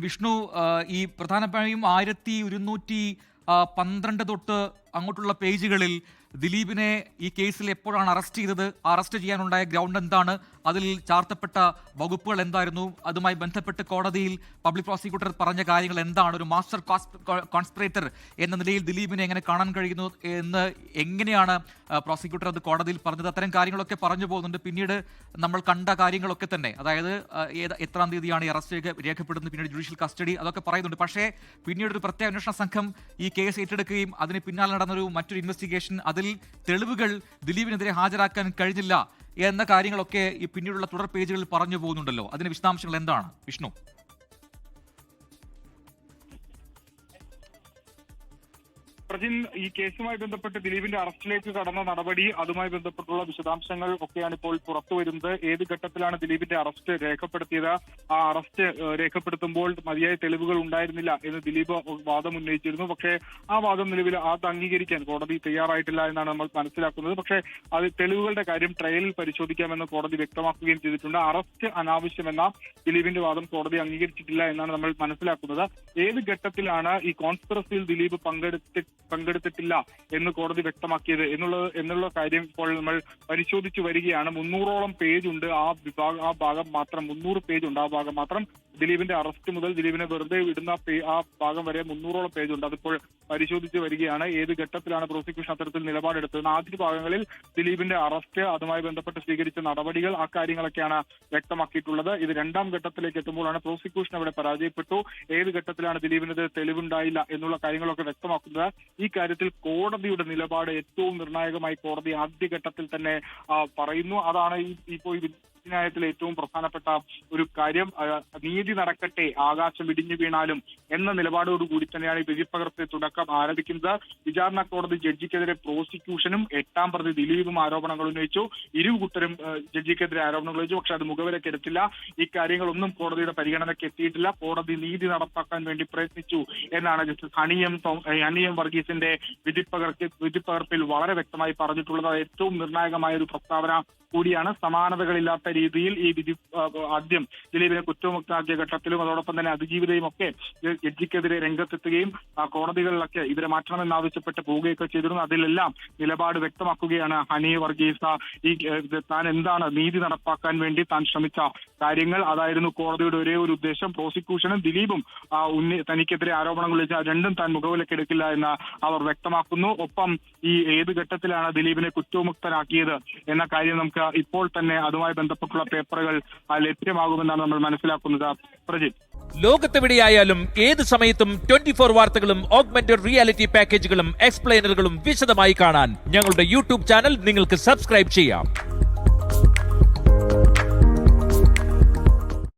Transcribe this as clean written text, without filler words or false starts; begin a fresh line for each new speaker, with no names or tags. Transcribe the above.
വിഷ്ണു, ഈ പ്രധാനമായും 1112 തൊട്ട് അങ്ങോട്ടുള്ള പേജുകളിൽ ദിലീപിനെ ഈ കേസിൽ എപ്പോഴാണ് അറസ്റ്റ് ചെയ്തത്, അറസ്റ്റ് ചെയ്യാനുണ്ടായ ഗ്രൗണ്ട് എന്താണ്, അതിൽ ചാർത്തപ്പെട്ട വകുപ്പുകൾ എന്തായിരുന്നു, അതുമായി ബന്ധപ്പെട്ട് കോടതിയിൽ പബ്ലിക് പ്രോസിക്യൂട്ടർ പറഞ്ഞ കാര്യങ്ങൾ എന്താണ്, ഒരു മാസ്റ്റർ കോൺസ്പിറേറ്റർ എന്ന നിലയിൽ ദിലീപിനെ എങ്ങനെ കാണാൻ കഴിയുന്നു എന്ന് എങ്ങനെയാണ് പ്രോസിക്യൂട്ടർ അത് കോടതിയിൽ പറഞ്ഞത്, അത്തരം കാര്യങ്ങളൊക്കെ പറഞ്ഞു പോകുന്നുണ്ട്. പിന്നീട് നമ്മൾ കണ്ട കാര്യങ്ങളൊക്കെ തന്നെ, അതായത് എത്രാം തീയതിയാണ് ഈ അറസ്റ്റ് രേഖപ്പെടുന്നത്, പിന്നീട് ജുഡീഷ്യൽ കസ്റ്റഡി, അതൊക്കെ പറയുന്നുണ്ട്. പക്ഷേ പിന്നീട് ഒരു പ്രത്യേക അന്വേഷണ സംഘം ഈ കേസ് ഏറ്റെടുക്കുകയും അതിന് പിന്നാലെ നടന്നൊരു മറ്റൊരു ഇൻവെസ്റ്റിഗേഷൻ, അതിൽ തെളിവുകൾ ദിലീപിനെതിരെ ഹാജരാക്കാൻ കഴിഞ്ഞില്ല എന്ന കാര്യങ്ങളൊക്കെ ഈ പിന്നീടുള്ള തുടർ പേജുകളിൽ പറഞ്ഞു പോകുന്നുണ്ടല്ലോ. അതിന്റെ വിശദാംശങ്ങൾ എന്താണ് വിഷ്ണു?
പ്രജിൻ, ഈ കേസുമായി ബന്ധപ്പെട്ട് ദിലീപിന്റെ അറസ്റ്റിലേക്ക് കടന്ന നടപടി, അതുമായി ബന്ധപ്പെട്ടുള്ള വിശദാംശങ്ങൾ ഒക്കെയാണ് ഇപ്പോൾ പുറത്തു വരുന്നത്. ഏത് ഘട്ടത്തിലാണ് ദിലീപിന്റെ അറസ്റ്റ് രേഖപ്പെടുത്തിയത്, ആ അറസ്റ്റ് രേഖപ്പെടുത്തുമ്പോൾ മതിയായ തെളിവുകൾ ഉണ്ടായിരുന്നില്ല എന്ന് ദിലീപ് വാദം ഉന്നയിച്ചിരുന്നു. പക്ഷേ ആ വാദം നിലവിൽ അത് അംഗീകരിക്കാൻ കോടതി തയ്യാറായിട്ടില്ല എന്നാണ് നമ്മൾ മനസ്സിലാക്കുന്നത്. പക്ഷേ അത് തെളിവുകളുടെ കാര്യം ട്രയലിൽ പരിശോധിക്കാമെന്ന് കോടതി വ്യക്തമാക്കുകയും ചെയ്തിട്ടുണ്ട്. അറസ്റ്റ് അനാവശ്യമെന്ന ദിലീപിന്റെ വാദം കോടതി അംഗീകരിച്ചിട്ടില്ല എന്നാണ് നമ്മൾ മനസ്സിലാക്കുന്നത്. ഏത് ഘട്ടത്തിലാണ് ഈ കോൺസ്പിറസിയിൽ ദിലീപ് പങ്കെടുത്തിട്ടില്ല എന്ന് കോടതി വ്യക്തമാക്കിയത് എന്നുള്ള കാര്യം ഇപ്പോൾ നമ്മൾ പരിശോധിച്ചു വരികയാണ്. 300ഓളം പേജ് ഉണ്ട് ആ ഭാഗം മാത്രം. 300 പേജ് ഉണ്ട് ആ ഭാഗം മാത്രം. ദിലീപിന്റെ അറസ്റ്റ് മുതൽ ദിലീപിനെ വെറുതെ വിടുന്ന ആ ഭാഗം വരെ 300ഓളം പേജ് ഉണ്ട്. അതിപ്പോൾ പരിശോധിച്ച് വരികയാണ്. ഏത് ഘട്ടത്തിലാണ് പ്രോസിക്യൂഷൻ അത്തരത്തിൽ നിലപാടെടുത്തത്, ആദ്യ ഭാഗങ്ങളിൽ ദിലീപിന്റെ അറസ്റ്റ്, അതുമായി ബന്ധപ്പെട്ട് സ്വീകരിച്ച നടപടികൾ, ആ കാര്യങ്ങളൊക്കെയാണ് വ്യക്തമാക്കിയിട്ടുള്ളത്. ഇത് രണ്ടാം ഘട്ടത്തിലേക്ക് എത്തുമ്പോഴാണ് പ്രോസിക്യൂഷൻ അവിടെ പരാജയപ്പെട്ടു, ഏത് ഘട്ടത്തിലാണ് ദിലീപിനെതിരെ തെളിവുണ്ടായില്ല എന്നുള്ള കാര്യങ്ങളൊക്കെ വ്യക്തമാക്കുന്നത്. ഈ കാര്യത്തിൽ കോടതിയുടെ നിലപാട് ഏറ്റവും നിർണായകമായി കോടതി ആദ്യഘട്ടത്തിൽ തന്നെ പറയുന്നു. അതാണ് ഇപ്പോൾ ത്തിൽ ഏറ്റവും പ്രധാനപ്പെട്ട ഒരു കാര്യം. നീതി നടക്കട്ടെ, ആകാശം ഇടിഞ്ഞു വീണാലും എന്ന നിലപാടോടുകൂടി തന്നെയാണ് ഈ വിധിപ്പകർപ്പിന്റെ തുടക്കം ആരംഭിക്കുന്നത്. വിചാരണ കോടതി ജഡ്ജിക്കെതിരെ പ്രോസിക്യൂഷനും 8ാം പ്രതി ദിലീപും ആരോപണങ്ങൾ ഉന്നയിച്ചു. ഇരുകൂട്ടരും ജഡ്ജിക്കെതിരെ ആരോപണങ്ങൾ ഉന്നയിച്ചു. പക്ഷെ അത് മുഖവിലക്കെടുത്തില്ല. ഈ കാര്യങ്ങളൊന്നും കോടതിയുടെ പരിഗണനയ്ക്ക് എത്തിയിട്ടില്ല. കോടതി നീതി നടപ്പാക്കാൻ വേണ്ടി പ്രയത്നിച്ചു എന്നാണ് ജസ്റ്റിസ് ഹണിയം വർഗീസിന്റെ വിധിപ്പകർപ്പിൽ വളരെ വ്യക്തമായി പറഞ്ഞിട്ടുള്ളത്. ഏറ്റവും നിർണായകമായ ഒരു പ്രസ്താവന കൂടിയാണ്. സമാനതകളില്ലാത്ത രീതിയിൽ ഈ വിധി ആദ്യം ദിലീപിനെ കുറ്റമുക്തമാക്കിയ ഘട്ടത്തിലും അതോടൊപ്പം തന്നെ അതിജീവിതയും ഒക്കെ ജഡ്ജിക്കെതിരെ രംഗത്തെത്തുകയും കോടതികളിലൊക്കെ ഇവരെ മാറ്റണമെന്നാവശ്യപ്പെട്ട് പോവുകയൊക്കെ ചെയ്തിരുന്നു. അതിലെല്ലാം നിലപാട് വ്യക്തമാക്കുകയാണ് ഹണി വർഗീസ്. താൻ എന്താണ് നീതി നടപ്പാക്കാൻ വേണ്ടി താൻ ശ്രമിച്ച കാര്യങ്ങൾ, അതായിരുന്നു കോടതിയുടെ ഒരേ ഒരു ഉദ്ദേശം. പ്രോസിക്യൂഷനും ദിലീപും തനിക്കെതിരെ ആരോപണങ്ങൾ ഉന്നയിച്ച രണ്ടും താൻ മുഖവിലക്കെടുക്കില്ല എന്ന് അവർ വ്യക്തമാക്കുന്നു. ഒപ്പം ഈ ഏത് ഘട്ടത്തിലാണ് ദിലീപിനെ കുറ്റമുക്തനാക്കിയത് എന്ന കാര്യം നമുക്ക് ഇപ്പോൾ തന്നെ അതുമായി ബന്ധപ്പെട്ടുള്ള പേപ്പറുകൾ ലഭ്യമാകുമെന്നാണ് നമ്മൾ മനസ്സിലാക്കുന്നത്. പ്രജിത്ത്,
ലോകത്തെവിടെയായാലും ഏത് സമയത്തും 24 വാർത്തകളും ഓഗ്മെന്റഡ് റിയാലിറ്റി പാക്കേജുകളും എക്സ്പ്ലെയിനറുകളും വിശദമായി കാണാൻ ഞങ്ങളുടെ യൂട്യൂബ് ചാനൽ നിങ്ങൾക്ക് സബ്സ്ക്രൈബ് ചെയ്യാം.